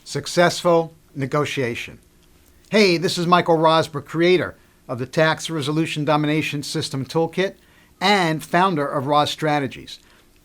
Successful negotiation. Hey, this is Michael Rozbruch, creator of the Tax Resolution Domination System Toolkit and founder of Roz Strategies.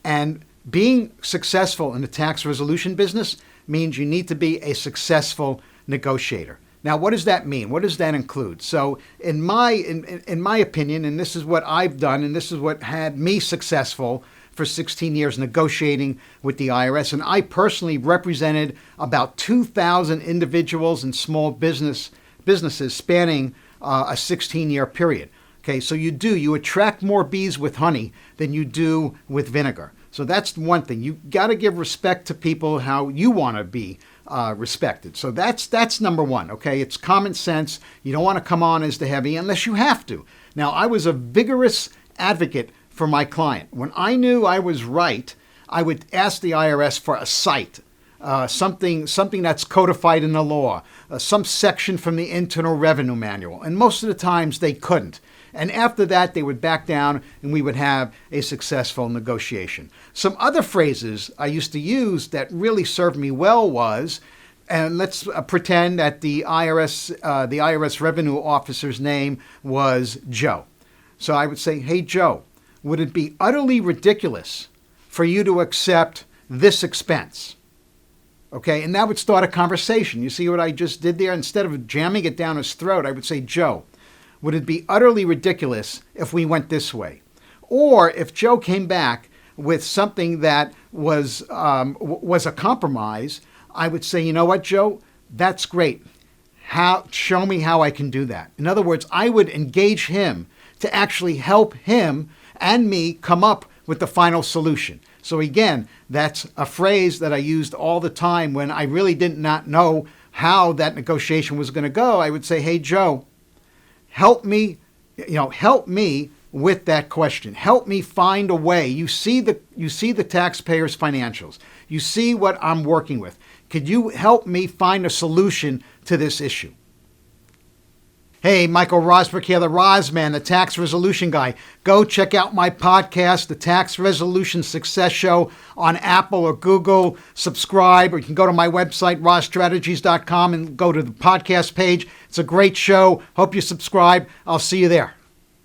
And being successful in the tax resolution business means you need to be a successful negotiator. Now, what does that mean? What does that include? So in my opinion, and this is what I've done, and this is what had me successful for 16 years negotiating with the IRS. And I personally represented about 2,000 individuals and small businesses spanning a 16-year period. Okay, so you attract more bees with honey than you do with vinegar. So that's one thing. You got to give respect to people how you want to be respected. So that's number one. Okay, it's common sense. You don't want to come on as the heavy unless you have to. Now, I was a vigorous advocate for my client. When I knew I was right, I would ask the IRS for a cite, something that's codified in the law, some section from the Internal Revenue Manual. And most of the times they couldn't. And after that, they would back down and we would have a successful negotiation. Some other phrases I used to use that really served me well was, and let's pretend that the IRS revenue officer's name was Joe. So I would say, hey, Joe, would it be utterly ridiculous for you to accept this expense? Okay, and that would start a conversation. You see what I just did there? Instead of jamming it down his throat, I would say, Joe, would it be utterly ridiculous if we went this way? Or if Joe came back with something that was a compromise, I would say, you know what, Joe, that's great. Show me how I can do that. In other words, I would engage him to actually help him and me come up with the final solution. So again, that's a phrase that I used all the time when I really did not know how that negotiation was going to go. I would say, hey, Joe, help me with that question. Help me find a way. You see the taxpayer's financials. You see what I'm working with. Could you help me find a solution to this issue? Hey, Michael Rozbruch here, the Roz Man, the tax resolution guy. Go check out my podcast, The Tax Resolution Success Show, on Apple or Google. Subscribe, or you can go to my website, rozstrategies.com, and go to the podcast page. It's a great show. Hope you subscribe. I'll see you there.